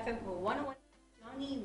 FM 101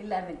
11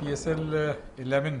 PSL 11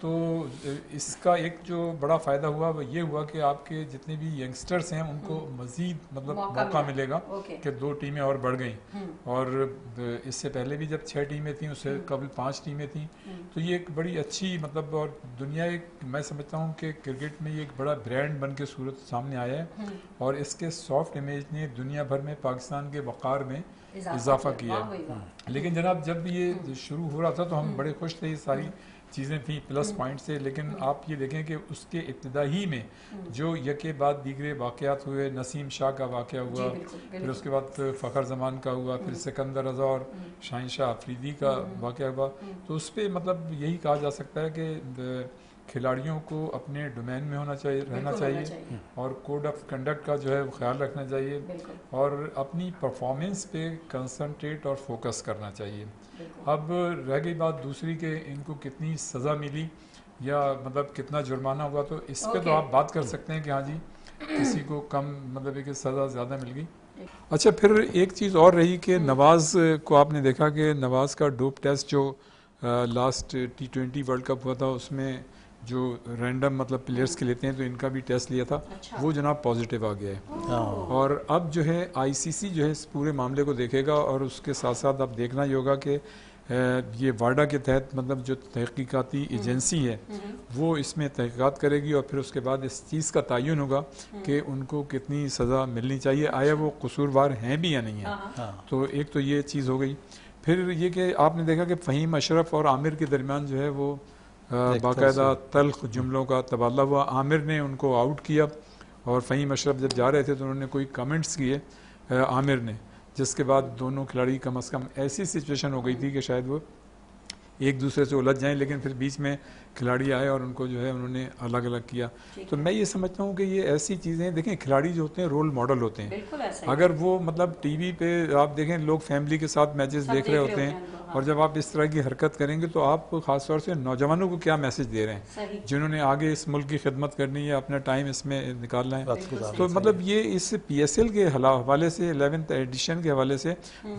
تو اس کا ایک جو بڑا فائدہ ہوا وہ یہ ہوا کہ آپ کے جتنے بھی ینگسٹرز ہیں ان کو مزید مطلب موقع ملے گا کہ 2 ٹیمیں اور بڑھ گئیں. اور اس سے پہلے بھی جب 6 ٹیمیں تھیں، اس سے قبل 5 ٹیمیں تھیں، تو یہ ایک بڑی اچھی مطلب اور دنیا میں سمجھتا ہوں کہ کرکٹ میں یہ ایک بڑا برانڈ بن کے صورت سامنے آیا ہے، اور اس کے سافٹ امیج نے دنیا بھر میں پاکستان کے وقار میں اضافہ کیا ہے. لیکن جناب جب یہ شروع ہو رہا تھا تو ہم بڑے خوش تھے، یہ ساری چیزیں تھیں پلس پوائنٹ سے. لیکن آپ یہ دیکھیں کہ اس کے ابتدائی میں جو یکے بعد دیگرے واقعات ہوئے، نسیم شاہ کا واقعہ ہوا، پھر اس کے بعد فخر زمان کا ہوا، پھر سکندر رضا اور شاہین شاہ آفریدی کا واقعہ ہوا، تو اس پہ مطلب یہی کہا جا سکتا ہے کہ کھلاڑیوں کو اپنے ڈومین میں رہنا چاہیے، اور کوڈ آف کنڈکٹ کا جو ہے وہ خیال رکھنا چاہیے، اور اپنی پرفارمنس پہ کنسنٹریٹ اور فوکس کرنا چاہیے. اب رہ گئی بات دوسری کہ ان کو کتنی سزا ملی یا مطلب کتنا جرمانہ ہوا، تو اس پہ تو آپ بات کر سکتے ہیں کہ ہاں جی کسی کو کم مطلب ہے کہ سزا زیادہ مل گئی. اچھا پھر ایک چیز اور رہی کہ نواز کو آپ نے دیکھا کہ نواز کا ڈوپ ٹیسٹ جو لاسٹ T20 ورلڈ کپ ہوا تھا اس میں جو رینڈم مطلب پلیئرز کے لیتے ہیں تو ان کا بھی ٹیسٹ لیا تھا، وہ جناب پازیٹیو آ گیا ہے. اور اب جو ہے ICC جو ہے اس پورے معاملے کو دیکھے گا، اور اس کے ساتھ ساتھ اب دیکھنا ہی ہوگا کہ یہ واڈا کے تحت مطلب جو تحقیقاتی ایجنسی ہے وہ اس میں تحقیقات کرے گی، اور پھر اس کے بعد اس چیز کا تعین ہوگا کہ ان کو کتنی سزا ملنی چاہیے، آیا وہ قصوروار ہیں بھی یا نہیں ہیں. تو ایک تو یہ چیز ہو گئی. پھر یہ کہ آپ نے دیکھا کہ فہیم اشرف اور عامر کے درمیان جو ہے وہ باقاعدہ تلخ جملوں کا تبادلہ ہوا. عامر نے ان کو آؤٹ کیا، اور فہیم اشرف جب جا رہے تھے تو انہوں نے کوئی کمنٹس کیے عامر نے، جس کے بعد دونوں کھلاڑی کم از کم ایسی سچویشن ہو گئی تھی کہ شاید وہ ایک دوسرے سے الجھ جائیں، لیکن پھر بیچ میں کھلاڑی آئے اور ان کو جو ہے انہوں نے الگ الگ کیا. تو میں یہ سمجھتا ہوں کہ یہ ایسی چیزیں دیکھیں، کھلاڑی جو ہوتے ہیں رول ماڈل ہوتے ہیں. اگر وہ مطلب ٹی وی پہ آپ دیکھیں لوگ فیملی کے ساتھ میچز دیکھ رہے ہوتے ہیں، اور جب آپ اس طرح کی حرکت کریں گے تو آپ خاص طور سے نوجوانوں کو کیا میسج دے رہے ہیں جنہوں نے آگے اس ملک کی خدمت کرنی ہے، اپنا ٹائم اس میں نکالنا ہے. تو مطلب یہ اس PSL کے حوالے سے 11th ایڈیشن کے حوالے سے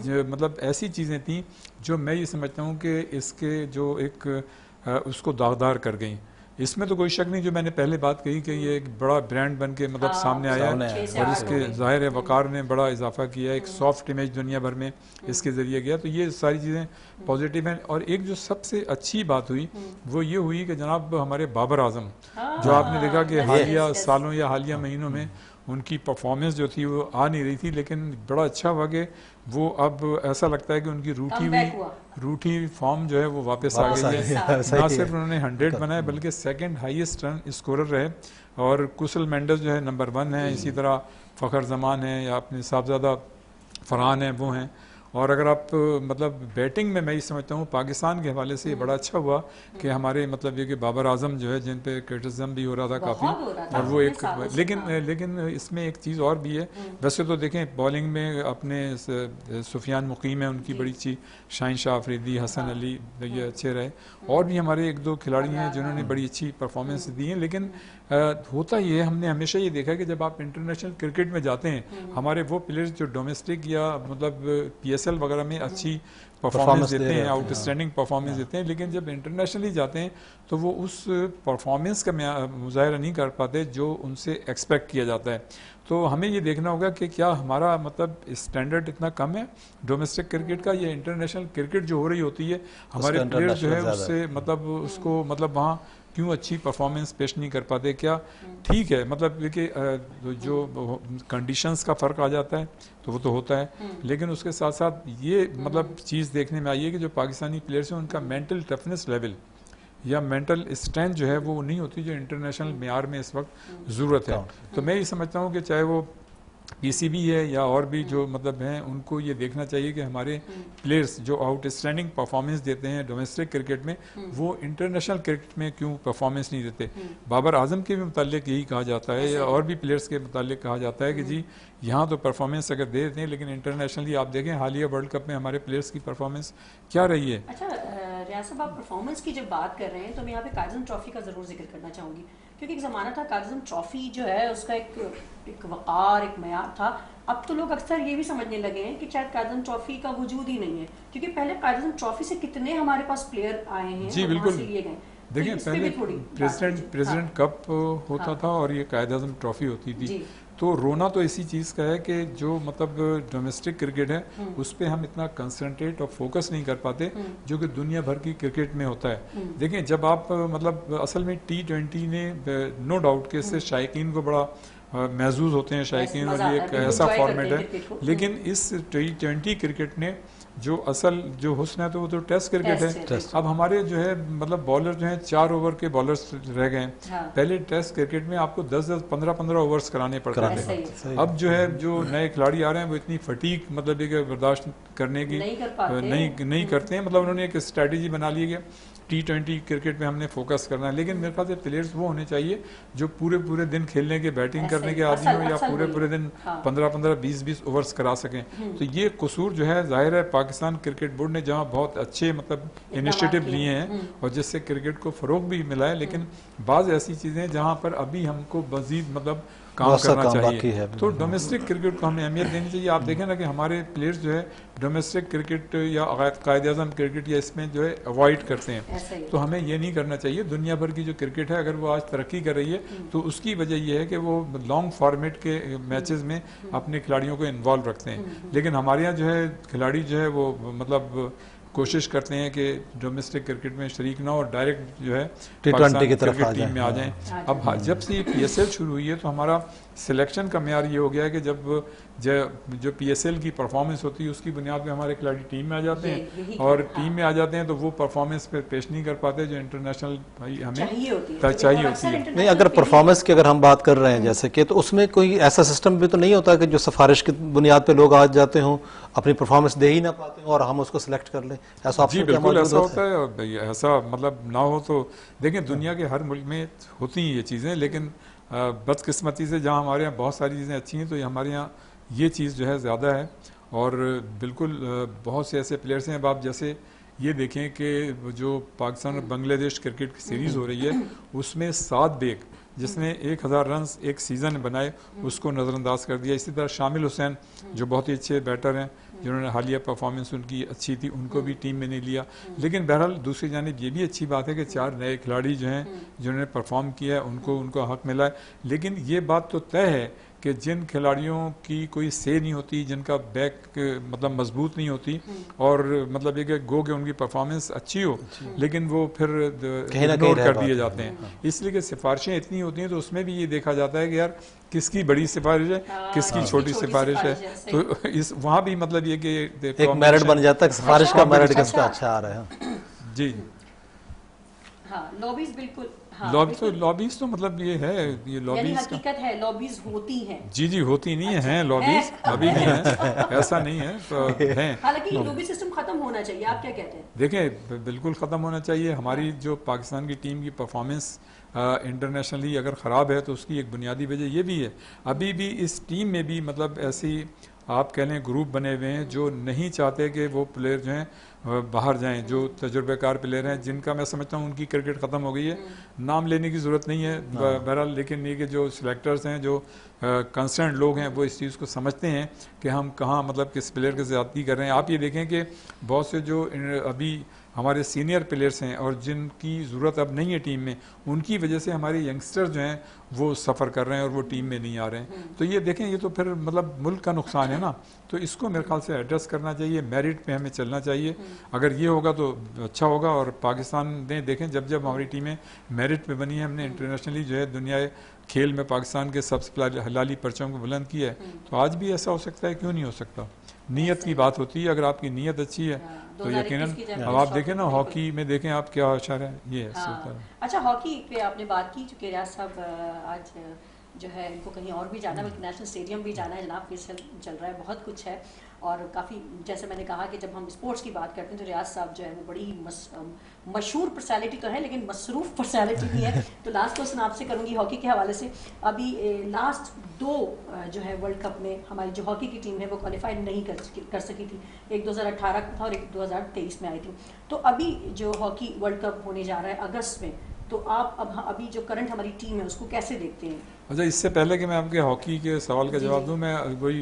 مطلب ایسی چیزیں تھیں جو میں یہ سمجھتا ہوں کہ اس کے جو ایک اس کو داغدار کر گئیں. اس میں تو کوئی شک نہیں، جو میں نے پہلے بات کہی کہ یہ ایک بڑا برانڈ بن کے مطلب سامنے آیا ہے، اور اس کے ظاہر وقار نے بڑا اضافہ کیا، ایک سافٹ امیج دنیا بھر میں اس کے ذریعے گیا. تو یہ ساری چیزیں پازیٹیو ہیں. اور ایک جو سب سے اچھی بات ہوئی وہ یہ ہوئی کہ جناب ہمارے بابر اعظم، جو آپ نے دیکھا کہ حالیہ سالوں یا حالیہ مہینوں میں ان کی پرفارمنس جو تھی وہ آ نہیں رہی تھی، لیکن بڑا اچھا ہوا کہ وہ اب ایسا لگتا ہے کہ ان کی روٹھی فارم جو ہے وہ واپس آ گئی ہے. نہ صرف انہوں نے 100 بنائے بلکہ سیکنڈ ہائیسٹ رن اسکورر رہے، اور کسل مینڈس جو ہے نمبر 1 ہے، اسی طرح فخر زمان ہے یا اپنے صاحبزادہ فرحان ہیں وہ ہیں. اور اگر آپ مطلب بیٹنگ میں یہ سمجھتا ہوں پاکستان کے حوالے سے یہ بڑا اچھا ہوا کہ ہمارے مطلب یہ کہ بابر اعظم جو ہے جن پہ کرٹیسزم بھی ہو رہا تھا کافی، اور وہ ایک لیکن اس میں ایک چیز اور بھی ہے. ویسے تو دیکھیں بالنگ میں اپنے سفیان مقیم ہیں، ان کی بڑی اچھی، شاہین شاہ آفریدی، حسن علی یہ اچھے رہے، اور بھی ہمارے 1-2 کھلاڑی ہیں جنہوں نے بڑی اچھی پرفارمنس دی ہیں. لیکن ہوتا یہ ہے، ہم نے ہمیشہ یہ دیکھا کہ جب آپ انٹرنیشنل کرکٹ میں جاتے ہیں، ہمارے وہ پلیئرز جو ڈومیسٹک یا مطلب PSL وغیرہ میں اچھی پرفارمنس دیتے ہیں، آؤٹ اسٹینڈنگ پرفارمنس دیتے ہیں، لیکن جب انٹرنیشنلی جاتے ہیں تو وہ اس پرفارمنس کا مظاہرہ نہیں کر پاتے جو ان سے ایکسپیکٹ کیا جاتا ہے. تو ہمیں یہ دیکھنا ہوگا کہ کیا ہمارا مطلب اسٹینڈرڈ اتنا کم ہے ڈومیسٹک کرکٹ کا، یا انٹرنیشنل کرکٹ جو ہو رہی ہوتی ہے ہمارے پلیئر جو ہے اس سے مطلب اس کو مطلب وہاں کیوں اچھی پرفارمنس پیش نہیں کر پاتے. کیا ٹھیک ہے مطلب یہ کہ جو کنڈیشنز کا فرق آ جاتا ہے تو وہ تو ہوتا ہے، لیکن اس کے ساتھ ساتھ یہ مطلب چیز دیکھنے میں آئی ہے کہ جو پاکستانی پلیئرز ہیں ان کا مینٹل ٹفنس لیول یا مینٹل اسٹرینتھ جو ہے وہ نہیں ہوتی جو انٹرنیشنل معیار میں اس وقت ضرورت ہے. تو میں یہ سمجھتا ہوں کہ چاہے وہ PCB ہے یا اور بھی جو مطلب ہیں، ان کو یہ دیکھنا چاہیے کہ ہمارے پلیئرز جو آؤٹ اسٹینڈنگ پرفارمنس دیتے ہیں ڈومیسٹک کرکٹ میں، وہ انٹرنیشنل کرکٹ میں کیوں پرفارمنس نہیں دیتے. بابر اعظم کے بھی متعلق یہی کہا جاتا ہے، یا اور بھی پلیئرز کے متعلق کہا جاتا ہے کہ جی یہاں تو پرفارمنس اگر دے دیتے ہیں، لیکن انٹرنیشنلی آپ دیکھیں حالیہ ورلڈ کپ میں ہمارے پلیئرز کی پرفارمنس کیا رہی ہے. اچھا ریاض صاحب، آپ پرفارمنس کی جب بات کر رہے ہیں تو میں یہاں پہ قائداعظم ٹرافی کا ضرور ذکر کرنا چاہوں گی، کیونکہ ایک زمانہ تھا قائداعظم ٹرافی جو ہے اس کا ایک وقار، ایک معیار تھا. اب تو لوگ اکثر یہ بھی سمجھنے لگے ہیں کہ شاید قائداعظم ٹرافی کا وجود ہی نہیں ہے، کیونکہ پہلے قائداعظم ٹرافی سے کتنے ہمارے پاس پلیئر آئے ہیں، جی بالکل لیے گئے. دیکھیں پہلے پریزیڈنٹ کپ ہوتا تھا اور یہ قائد اعظم ٹرافی ہوتی تھی، تو رونا تو اسی چیز کا ہے کہ جو مطلب ڈومیسٹک کرکٹ ہے اس پہ ہم اتنا کنسنٹریٹ اور فوکس نہیں کر پاتے جو کہ دنیا بھر کی کرکٹ میں ہوتا ہے. دیکھیں جب آپ مطلب اصل میں T20 نے نو ڈاؤٹ کہ اس سے شائقین کو بڑا محظوظ ہوتے ہیں شائقین، اور یہ ایک ایسا فارمیٹ ہے، لیکن اس T20 کرکٹ نے جو اصل جو حسن ہے تو وہ تو ٹیسٹ کرکٹ ہے. اب ہمارے جو ہے مطلب بالر جو ہیں 4 اوور کے بالرز رہ گئے ہیں. پہلے ٹیسٹ کرکٹ میں آپ کو 10-10 15-15 اوورز کرانے پڑتے تھے. اب جو ہے جو نئے کھلاڑی آ رہے ہیں وہ اتنی فٹیگ مطلب یہ برداشت کرنے کی نہیں کرتے ہیں. مطلب انہوں نے ایک اسٹریٹجی بنا لی ہے T20 کرکٹ میں ہم نے فوکس کرنا ہے، لیکن میرے خیال سے پلیئرز وہ ہونے چاہیے جو پورے دن کھیلنے کے بیٹنگ کرنے کے عادی ہوں، یا پورے دن 15-15 20-20 اوورز کرا سکیں. تو یہ قصور جو ہے ظاہر ہے پاکستان کرکٹ بورڈ نے جہاں بہت اچھے مطلب انیشیٹو لیے ہیں اور جس سے کرکٹ کو فروغ بھی ملا ہے، لیکن بعض ایسی چیزیں جہاں پر ابھی ہم کو مزید مطلب کام کرنا چاہیے. تو ڈومیسٹک کرکٹ کو ہمیں اہمیت دینی چاہیے. آپ دیکھیں نا کہ ہمارے پلیئرز جو ہے ڈومیسٹک کرکٹ یا قائد اعظم کرکٹ یا اس میں جو ہے اوائڈ کرتے ہیں. تو ہمیں یہ نہیں کرنا چاہیے. دنیا بھر کی جو کرکٹ ہے اگر وہ آج ترقی کر رہی ہے تو اس کی وجہ یہ ہے کہ وہ لانگ فارمیٹ کے میچز میں اپنے کھلاڑیوں کو انوالو رکھتے ہیں. لیکن ہمارے یہاں جو ہے کھلاڑی جو ہے وہ مطلب کوشش کرتے ہیں کہ ڈومیسٹک کرکٹ میں شریک نہ ہو اور ڈائریکٹ جو ہے T20 کی طرف ٹیم میں آ جائیں. اب جب سے یہ PSL شروع ہوئی ہے تو ہمارا سلیکشن کا معیار یہ ہو گیا ہے کہ جب جو PSL کی پرفارمنس ہوتی ہے اس کی بنیاد پہ ہمارے کھلاڑی ٹیم میں آ جاتے ہیں، اور ٹیم میں آ جاتے ہیں تو وہ پرفارمنس پہ پیش نہیں کر پاتے جو انٹرنیشنل ہمیں چاہیے ہوتی ہے. نہیں، اگر پرفارمنس کی اگر ہم بات کر رہے ہیں جیسے کہ، تو اس میں کوئی ایسا سسٹم بھی تو نہیں ہوتا کہ جو سفارش کی بنیاد پہ لوگ آ جاتے ہوں، اپنی پرفارمنس دے ہی نہ پاتے ہوں اور ہم اس کو سلیکٹ کر لیں؟ ایسا جی بالکل ایسا ہوتا ہے. ایسا مطلب نہ ہو تو دیکھیں دنیا کے ہر ملک میں ہوتی ہیں یہ چیزیں، لیکن بدقسمتی سے جہاں ہمارے یہاں بہت ساری چیزیں اچھی ہیں تو ہمارے یہاں یہ چیز جو ہے زیادہ ہے. اور بالکل بہت سے ایسے پلیئرس ہیں. اب آپ جیسے یہ دیکھیں کہ جو پاکستان اور بنگلہ دیش کرکٹ کی سیریز ہو رہی ہے اس میں 7 بیگ جس نے 1000 رنز ایک سیزن بنائے اس کو نظر انداز کر دیا. اسی طرح شامل حسین جو بہت ہی اچھے بیٹر ہیں جنہوں نے حالیہ پرفارمنس ان کی اچھی تھی ان کو بھی ٹیم میں نہیں لیا. لیکن بہرحال دوسری جانب یہ بھی اچھی بات ہے کہ 4 نئے کھلاڑی جو ہیں جنہوں نے پرفارم کیا ہے ان کو حق ملا ہے. لیکن یہ بات تو طے ہے کہ جن کھلاڑیوں کی کوئی سے نہیں ہوتی، جن کا بیک مطلب مضبوط نہیں ہوتی، اور مطلب یہ کہ گو کہ ان کی پرفارمنس اچھی ہو لیکن وہ پھر اگنور کر دیے جاتے ہیں. اس لیے کہ سفارشیں اتنی ہوتی ہیں تو اس میں بھی یہ دیکھا جاتا ہے کہ یار کس کی بڑی سفارش ہے کس کی چھوٹی سفارش ہے. تو اس وہاں بھی مطلب یہ کہ ایک میرٹ بن جاتا ہے سفارش کا میرٹ کس کا اچھا آ رہا ہے. جی ہاں لابیز بالکل لابیز تو مطلب یہ ہے یہ لابیز حقیقت ہے لابیز ہوتی ہیں. جی ہوتی نہیں ہیں لابیز ابھی بھی ہیں، ایسا نہیں ہے ہیں. حالانکہ لابی سسٹم ختم ہونا چاہیے. آپ کیا کہتے ہیں؟ دیکھیں بالکل ختم ہونا چاہیے. ہماری جو پاکستان کی ٹیم کی پرفارمنس انٹرنیشنلی اگر خراب ہے تو اس کی ایک بنیادی وجہ یہ بھی ہے ابھی بھی اس ٹیم میں بھی مطلب ایسی آپ کہہ لیں گروپ بنے ہوئے ہیں جو نہیں چاہتے کہ وہ پلیئر جو ہیں باہر جائیں، جو تجربہ کار پلیئر ہیں جن کا میں سمجھتا ہوں ان کی کرکٹ ختم ہو گئی ہے. نام لینے کی ضرورت نہیں ہے بہرحال، لیکن یہ کہ جو سلیکٹرز ہیں جو کنسرنڈ لوگ ہیں وہ اس چیز کو سمجھتے ہیں کہ ہم کہاں مطلب کس پلیئر کے زیادتی کر رہے ہیں. آپ یہ دیکھیں کہ بہت سے جو ابھی ہمارے سینئر پلیئرس ہیں اور جن کی ضرورت اب نہیں ہے ٹیم میں، ان کی وجہ سے ہمارے ینگسٹر جو ہیں وہ سفر کر رہے ہیں اور وہ ٹیم میں نہیں آ رہے ہیں. تو یہ دیکھیں یہ تو پھر مطلب ملک کا نقصان ہے نا. تو اس کو میرے خیال سے ایڈریس کرنا چاہیے، میرٹ پہ ہمیں چلنا چاہیے. اگر یہ ہوگا تو اچھا ہوگا. اور پاکستان نے دیکھیں جب ہماری ٹیمیں میرٹ پہ بنی ہیں، ہم نے انٹرنیشنلی جو ہے دنیا کھیل میں پاکستان کے سب سے حلالی پرچم کو بلند کیا ہے. تو آج بھی ایسا ہو سکتا ہے، کیوں نہیں ہو سکتا؟ نیت کی بات ہوتی ہے. اگر آپ کی نیت اچھی ہے تو یقیناً. اب آپ دیکھیں نا ہاکی میں دیکھیں آپ کیا اشارہ ہے یہ ہے. اچھا ہاکی پہ آپ نے بات کی، چونکہ ریاض صاحب آج جو ہے ان کو کہیں اور بھی جانا ہے، نیشنل اسٹیڈیم بھی جانا ہے جناب. PSL چل رہا ہے، بہت کچھ ہے. اور کافی جیسے میں نے کہا کہ جب ہم اسپورٹس کی بات کرتے ہیں تو ریاض صاحب جو ہے وہ بڑی مشہور پرسنالٹی تو ہے لیکن مصروف پرسنالٹی بھی ہے. تو لاسٹ کوسچن آپ سے کروں گی ہاکی کے حوالے سے. ابھی لاسٹ 2 جو ہے ورلڈ کپ میں ہماری جو ہاکی کی ٹیم ہے وہ کوالیفائی نہیں کر سکی تھی. ایک 2018 کا تھا اور ایک 2023 میں آئی تھی. تو ابھی جو ہاکی ورلڈ کپ ہونے جا رہا ہے اگست میں، تو آپ ابھی جو کرنٹ ہماری ٹیم ہے اس کو کیسے دیکھتے ہیں؟ اچھا اس سے پہلے کہ میں آپ کے ہاکی کے سوال کا جواب دوں، میں وہی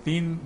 3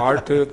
8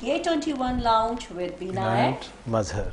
K21 Lounge with Bina and Mazhar।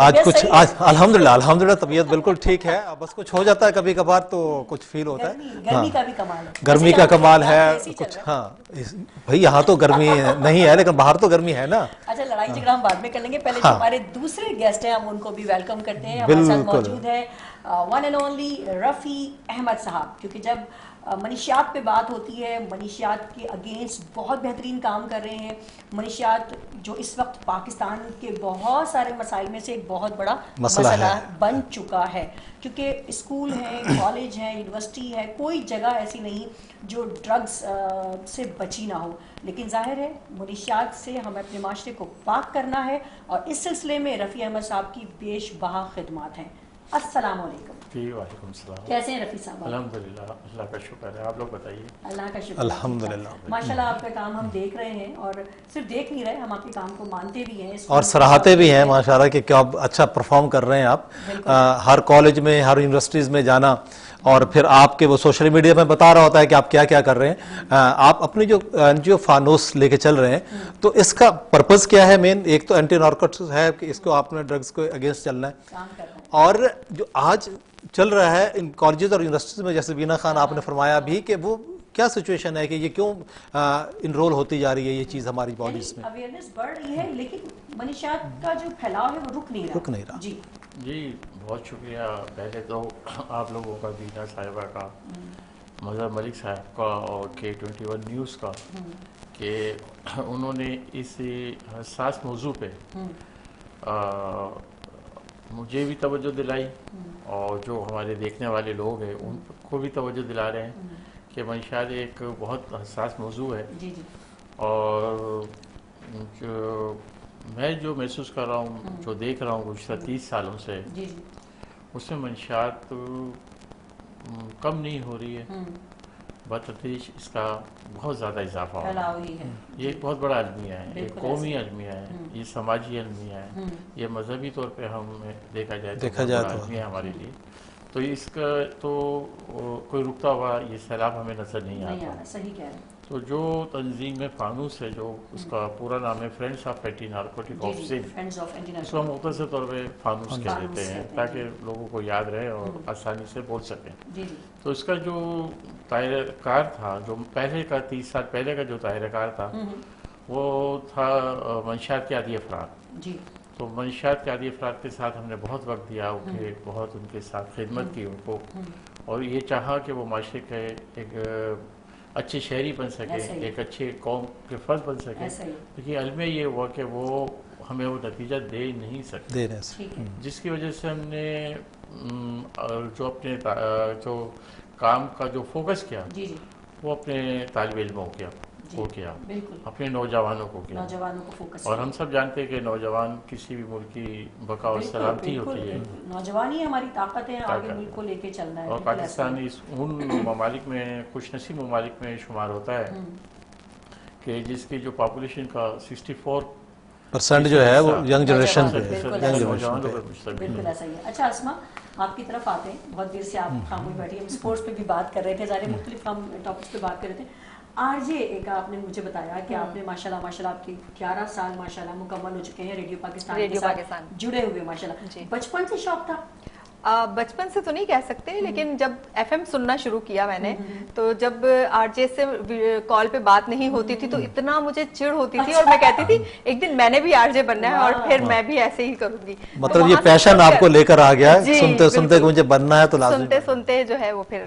آج کچھ الحمدللہ طبیعت بالکل ٹھیک ہے, بس کچھ ہو جاتا ہے کبھی کبھار تو کچھ فیل ہوتا ہے. گرمی کا بھی کمال ہے, گرمی کا کمال ہے کچھ. ہاں بھائی یہاں تو گرمی نہیں ہے لیکن باہر تو گرمی ہے نا. اچھا لڑائی جھگڑا ہم بعد میں کر لیں گے, پہلے جو ہمارے دوسرے گیسٹ ہیں ہم ان کو بھی ویلکم کرتے ہیں. ہمارے ساتھ موجود ہے one and only Rafi Ahmed صاحب, کیونکہ جب منشیات پہ بات ہوتی ہے, منشیات کے اگینسٹ بہت بہترین کام کر رہے ہیں. منشیات جو اس وقت پاکستان کے بہت سارے مسائل میں سے ایک بہت بڑا مسئلہ بن چکا ہے, کیونکہ اسکول ہیں, کالج ہیں, یونیورسٹی ہے, کوئی جگہ ایسی نہیں جو ڈرگس سے بچی نہ ہو. لیکن ظاہر ہے منشیات سے ہمیں اپنے معاشرے کو پاک کرنا ہے, اور اس سلسلے میں رفیع احمد صاحب کی بیش بہا خدمات ہیں. السلام علیکم. جی وعلیکم السلام. کیسے ہیں رفیع صاحب؟ الحمدللہ, اللہ کا شکر ہے. آپ لوگ بتائیے. اللہ کا شکر الحمدللہ. ماشاءاللہ آپ کا کام ہم دیکھ رہے ہیں, اور صرف دیکھ نہیں رہے, ہم آپ کے کام کو مانتے بھی ہیں اور سراہتے بھی ہیں ماشاءاللہ کہ کیا اچھا پرفارم کر رہے ہیں آپ. ہر کالج میں, ہر یونیورسٹیز میں جانا, اور پھر آپ کے وہ سوشل میڈیا میں بتا رہا ہوتا ہے کہ آپ کیا کیا کر رہے ہیں. آپ اپنی جو فانوس لے کے چل رہے ہیں, تو اس کا پرپز کیا ہے مین؟ ایک تو اینٹی نارکوٹکس ہے کہ اس کو آپ نے ڈرگس کو اگینسٹ چلنا ہے, اور جو آج چل رہا ہے ان کالجز اور یونیورسٹیز میں, جیسے بینا خان آپ نے فرمایا بھی کہ وہ کیا سچویشن ہے کہ یہ کیوں انرول ہوتی جا رہی ہے یہ چیز ہماری باڈیز میں. اویئرنیس بڑھ رہی ہے, لیکن منشیات کا جو پھیلاؤ ہے وہ رک نہیں رہا. جی بہت شکریہ. پہلے تو آپ لوگوں کا, بینا صاحبہ کا, مظہر ملک صاحب کا, اور K21 نیوز کا, کہ انہوں نے اس حساس موضوع پہ مجھے بھی توجہ دلائی, اور جو ہمارے دیکھنے والے لوگ ہیں ان کو بھی توجہ دلا رہے ہیں کہ منشیات ایک بہت حساس موضوع ہے. اور میں جو محسوس کر رہا ہوں, جو دیکھ رہا ہوں گزشتہ 30 سالوں سے, اس میں منشیات کم نہیں ہو رہی ہے, بتدریج اس کا بہت زیادہ اضافہ ہو رہا ہے. یہ ایک بہت بڑا المیہ ہے, یہ قومی المیہ ہے, یہ سماجی المیہ ہے, یہ مذہبی طور پہ ہم دیکھا جائے تو بہت بڑا المیہ ہے ہمارے لیے. تو اس کا تو کوئی رکتا ہوا یہ سیلاب ہمیں نظر نہیں آتا. صحیح کہہ رہے ہیں. تو جو تنظیم فانوس ہے, جو اس کا پورا نام ہے friends of anti narcotic of Sindh, اس کو ہم مختصر طور پہ فانوس کہہ دیتے ہیں تاکہ لوگوں کو یاد رہے اور آسانی سے بول سکیں. تو اس کا جو دائرہ کار تھا, جو پہلے کا 30 سال پہلے کا جو دائرہ کار تھا, وہ تھا منشیات کے عادی افراد. تو منشیات کے عادی افراد کے ساتھ ہم نے بہت وقت دیا, کہ بہت ان کے ساتھ خدمت کی ان کو, اور یہ چاہا کہ وہ معاشرے کے ایک اچھے شہری بن سکے, ایک اچھے قوم کے فرد بن سکے. لیکن علم یہ ہوا کہ وہ ہمیں وہ نتیجہ دے نہیں سکتے, جس کی وجہ سے ہم نے جو اپنے جو کام کا جو فوکس کیا, وہ اپنے طالب علموں کو کیا, اپنے نوجوانوں کو کیا. اور ہم سب جانتے ہیں کہ نوجوان کسی بھی ملک کی بقا اور سلامتی ہوتی ہے. نوجوان ہی ہماری طاقت ہے, آگے ملک کو لے کے چلنا ہے. اور پاکستان ان ممالک میں, خوش نصیب ممالک میں شمار ہوتا ہے کہ جس کی جو پاپولیشن کا 64% جو ہے وہ ینگ جنریشن پہ. بالکل ایسا ہی ہے. اچھا اسما, آپ کی طرف آتے ہیں, بہت دیر سے آپ خاموش بیٹھی ہیں. ہم اسپورٹس پہ بھی بات کر رہے تھے, سارے مختلف ہم ٹاپکس پہ بات کر رہے تھے. RJ ایک آپ نے مجھے بتایا کہ آپ نے ماشاءاللہ آپ کے 11 سال ماشاءاللہ مکمل ہو چکے ہیں ریڈیو پاکستان کے ساتھ جڑے ہوئے. ماشاءاللہ بچپن سے شوق تھا؟ بچپن سے تو نہیں کہہ سکتے, لیکن جب FM سننا شروع کیا میں نے, تو جب RJ سے کال پہ بات نہیں ہوتی تھی تو اتنا مجھے چڑ ہوتی تھی, اور میں کہتی تھی ایک دن میں نے بھی RJ بننا ہے, اور پھر میں بھی ایسے ہی کروں گی. مطلب یہ پیشن آپ کو لے کر آ گیا, سنتے سنتے کہ مجھے بننا ہے, تو لازم سنتے سنتے جو ہے وہ پھر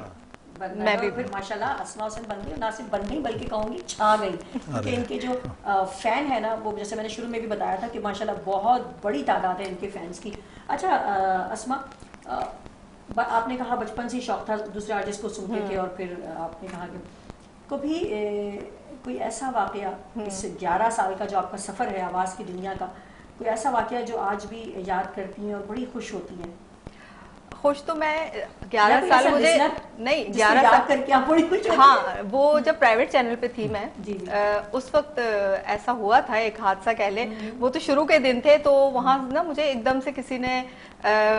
میں بھی پھر ماشاءاللہ اسماء حسین بن گئی, نہ صرف بن گئی بلکہ کہوں گی چھا گئی, کیونکہ ان کے جو فین ہے نا, وہ جیسے میں نے شروع میں بھی بتایا تھا کہ ماشاءاللہ بہت بڑی تعداد ہے ان کے فینس کی. اچھا اسماء, آپ نے کہا بچپن سے شوق تھا, دوسرے آرٹسٹ کو سنتے تھے, اور پھر آپ نے کہا کہ کبھی کوئی ایسا واقعہ اس 11 سال کا جو آپ کا سفر ہے آواز کی دنیا کا, کوئی ایسا واقعہ جو آج بھی یاد کرتی ہیں اور بڑی خوش ہوتی ہیں؟ خوش تو میں 11 سال مجھے نہیں 11 سال کر کے آپ بڑی خوش. ہاں, وہ جب پرائیویٹ چینل پہ تھی میں, اس وقت ایسا ہوا تھا ایک حادثہ کہہ لیں. وہ تو شروع کے دن تھے, تو وہاں نا مجھے ایک دم سے کسی نے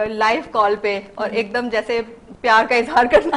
لائیو کال پہ اور ایک دم جیسے پیار کا اظہار کرنا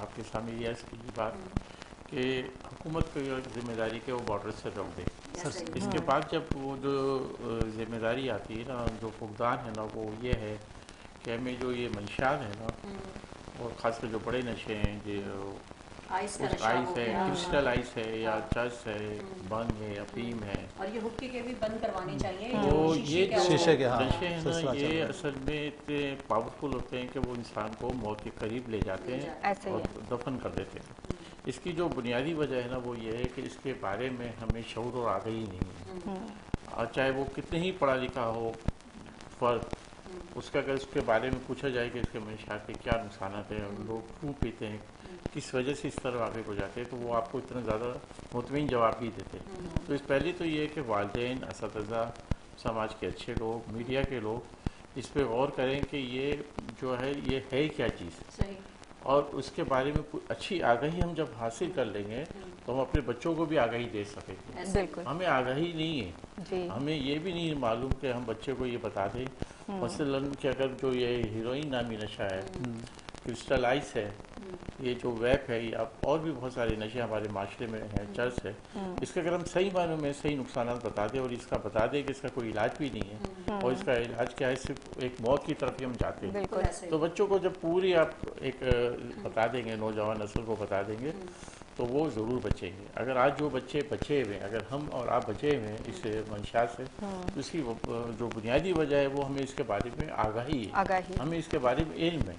آپ کے سامنے یہ عرض کی بات کہ حکومت کی ذمہ داری کہ وہ بارڈر سے روک دے. اس کے بعد جب وہ جو ذمہ داری آتی ہے نا, جو فقدان ہے نا, وہ یہ ہے کہ ہمیں جو یہ منشیات ہیں نا, اور خاص کر جو بڑے نشے ہیں, جو آئس ہے, کرسٹل آئس ہے, یا چرس ہے, بنگ ہے, افیم ہے, اور یہ حقے کے بھی بند کروانے چاہیے. تو یہ جو شیشے کے نشے ہیں نا, یہ اصل میں اتنے پاورفل ہوتے ہیں کہ وہ انسان کو موت کے قریب لے جاتے ہیں اور دفن کر دیتے ہیں. اس کی جو بنیادی وجہ ہے نا, وہ یہ ہے کہ اس کے بارے میں ہمیں شعور اور آگہی نہیں ہے. اور چاہے وہ کتنے ہی پڑھا لکھا ہو فرد, اس کا اگر اس کے بارے میں پوچھا جائے کہ اس کے منشیات کے کیا نقصانات ہیں, لوگ کیوں پیتے ہیں, کس وجہ سے اس طرح واقع ہو جاتے ہیں, تو وہ آپ کو اتنا زیادہ مطمئن جواب بھی دیتے ہیں. تو اس پہلے تو یہ ہے کہ والدین, اساتذہ, سماج کے اچھے لوگ, میڈیا کے لوگ اس پہ غور کریں کہ یہ جو ہے یہ ہے کیا چیز, اور اس کے بارے میں اچھی آگہی ہم جب حاصل کر لیں گے تو ہم اپنے بچوں کو بھی آگہی دے سکیں گے. ہمیں آگہی نہیں ہے, ہمیں یہ بھی نہیں معلوم کہ ہم بچے کو یہ بتا دیں مثلاً کہ اگر جو یہ ہیروئن نامی نشہ ہے, کرسٹل آئس ہے, یہ جو ویپ ہے, یا اور بھی بہت سارے نشے ہمارے معاشرے میں ہیں, چرس ہے, اس کے اگر ہم صحیح معنوں میں صحیح نقصانات بتا دیں اور اس کا بتا دیں کہ اس کا کوئی علاج بھی نہیں ہے, اور اس کا علاج کیا ہے, صرف ایک موت کی طرف ہی ہم جاتے ہیں, تو بچوں کو جب پوری آپ ایک بتا دیں گے, نوجوان نسل کو بتا دیں گے, تو وہ ضرور بچیں گے. اگر آج جو بچے بچے ہوئے ہیں, اگر ہم اور آپ بچے ہوئے ہیں اس منشیات سے, تو اس کی جو بنیادی وجہ ہے وہ ہمیں اس کے بارے میں آگاہی ہے, ہمیں اس کے بارے میں علم ہے.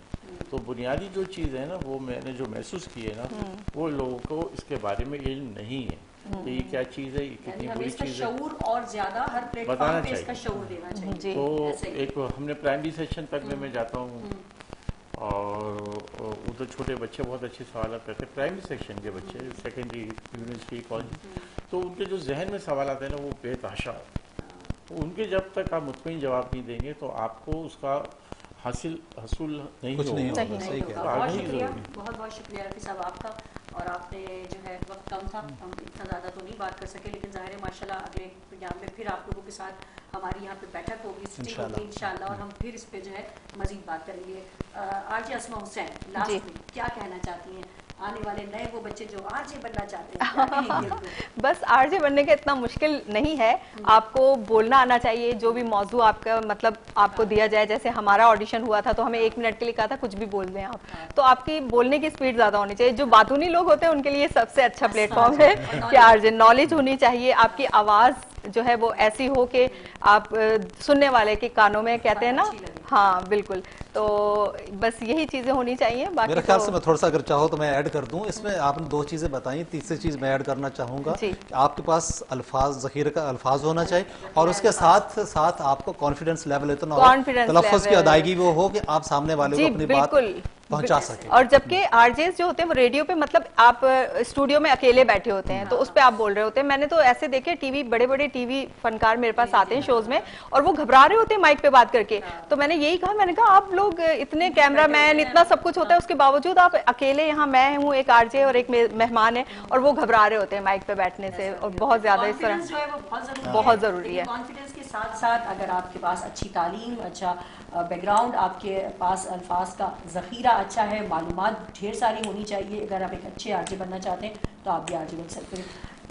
تو بنیادی جو چیز ہے نا, وہ میں نے جو محسوس کی ہے نا, وہ لوگوں کو اس کے بارے میں علم نہیں ہے کہ یہ کیا چیز ہے, یہ کتنی بری چیز ہے, شعور اور زیادہ ہر پلیٹ فارم پہ اس کا شعور دینا چاہیے. تو ایک ہم نے پرائمری سیکشن تک میں جاتا ہوں, اور ادھر چھوٹے بچے بہت اچھے سوالات کرتے ہیں, پرائمری سیکشن کے بچے, سیکنڈری, یونیورسٹی, کالج, تو ان کے جو ذہن میں سوالات ہیں نا, وہ بے تحاشا ہوتے ہیں. تو ان کے جب تک آپ مطمئن جواب نہیں دیں گے تو آپ کو اس کا حاصل نہیں ہوگا. بہت شکریہ, بہت بہت شکریہ رفیع صاحب آپ کا. اور آپ نے جو ہے وقت کم تھا, ہم اتنا زیادہ تو نہیں بات کر سکے, لیکن ظاہر ہے ماشاء اللہ اگلے پروگرام میں پھر آپ لوگوں کے ساتھ ہماری یہاں پہ بیٹھک ہوگی, سٹنگ ہوگی انشاءاللہ, اور ہم پھر اس پہ جو ہے مزید بات کریں گے. آج اسماء حسین, لاسٹ میں کیا کہنا چاہتی ہیں آنے والے نئے وہ بچے جو آر جے بننا چاہتے ہیں؟ بس آر جے بننے کا اتنا مشکل نہیں ہے, آپ کو بولنا آنا چاہیے. جو بھی موضوع آپ کا مطلب آپ کو دیا جائے, جیسے ہمارا آڈیشن ہوا تھا تو ہمیں 1 منٹ کے لیے کہا تھا کچھ بھی بول دیں آپ, تو آپ کی بولنے کی سپیڈ زیادہ ہونی چاہیے. جو باتونی لوگ ہوتے ہیں ان کے لیے سب سے اچھا پلیٹ فارم ہے کہ آر جے. نالج ہونی چاہیے, آپ کی آواز جو ہے وہ ایسی ہو کہ آپ سننے والے کے کانوں میں, کہتے ہیں نا, ہاں بالکل. تو بس یہی چیزیں ہونی چاہیے. میرے خیال سے میں تھوڑا سا اگر چاہو تو میں ایڈ کر دوں اس میں. آپ نے 2 چیزیں بتائیں, تیسری چیز میں ایڈ کرنا چاہوں گا کہ آپ کے پاس الفاظ, ذخیرہ کا الفاظ ہونا چاہیے, اور اس کے ساتھ ساتھ آپ کو کانفیڈنس لیول اتنا ہو, تلفظ کی ادائیگی وہ ہو کہ آپ سامنے والے کو اپنی بات پہنچا سکیں. اور جبکہ آر جیز جو ہوتے ہیں وہ ریڈیو پہ, مطلب آپ اسٹوڈیو میں اکیلے بیٹھے ہوتے ہیں تو اس پہ آپ بول رہے ہوتے ہیں. میں نے تو ایسے دیکھے ٹی وی, بڑے بڑے ٹی وی فنکار میرے پاس آتے ہیں شوز میں, اور وہ گھبرا رہے ہوتے ہیں مائک پہ بات کر کے. تو میں نے یہی کہا, میں نے کہا آپ لوگ اتنے کیمرہ مین, اتنا سب کچھ ہوتا ہے, اس کے باوجود آپ اکیلے یہاں, میں ہوں ایک آر جے اور ایک مہمان ہے, اور وہ گھبرا رہے ہوتے ہیں مائک پہ بیٹھنے سے. اور بہت زیادہ اس طرح بہت ضروری ہے. کانفیڈنس کے ساتھ ساتھ اگر آپ کے پاس اچھی تعلیم, اچھا بیک گراؤنڈ, آپ کے پاس الفاظ کا ذخیرہ اچھا ہے, معلومات ڈھیر ساری ہونی چاہیے. اگر آپ ایک اچھے آر جے بننا چاہتے ہیں تو آپ بھی آر جے بن سکتے ہیں.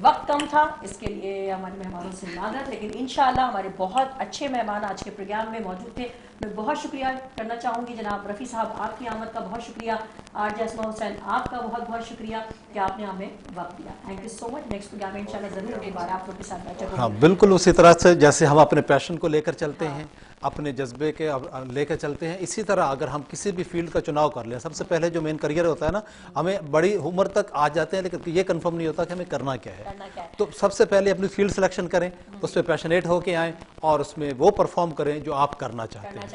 وقت کم تھا, اس کے لیے ہمارے مہمانوں سے معذرت, لیکن انشاءاللہ ہمارے بہت اچھے مہمان آج کے پروگرام میں موجود تھے. میں بہت شکریہ کرنا چاہوں گی جناب رفیع صاحب, آپ کی آمد کا بہت شکریہ. آر جے اسماء حسین, آپ کا بہت بہت شکریہ کہ آپ نے ہمیں وقت دیا. Thank you so much. Next program میں انشاءاللہ ضرور دوبارہ آپ لوگ کے ساتھ بیٹھک ہوگی. ہاں بالکل اسی طرح سے جیسے ہم اپنے پیشن کو لے کر چلتے ہیں, اپنے جذبے کے لے کر چلتے ہیں, اسی طرح اگر ہم کسی بھی فیلڈ کا چناؤ کر لیں, سب سے پہلے جو مین کریئر ہوتا ہے نا, ہمیں بڑی عمر تک آ جاتے ہیں لیکن یہ کنفرم نہیں ہوتا کہ ہمیں کرنا کیا ہے. تو سب سے پہلے اپنی فیلڈ سلیکشن کریں, اس پہ پیشنیٹ ہو کے آئیں, اور اس میں وہ پرفارم کریں جو آپ کرنا چاہتے ہیں.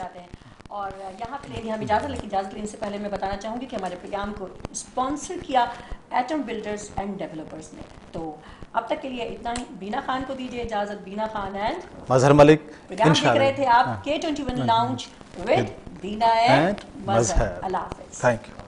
اور یہاں پہ لیں ہم اجازت, لیکن اجازت لینے سے پہلے میں بتانا چاہوں گی کہ ہمارے پروگرام کو اسپانسر کیا ایٹم بلڈرز اینڈ ڈیولپرز نے. تو اب تک کے لیے اتنا ہی. بینا خان کو دیجیے اجازت. بینا خان اینڈ مظہر ملک پروگرام دیکھ رہے تھے آپ K21 lounge with Bina and Mazhar. اللہ حافظ. Thank you.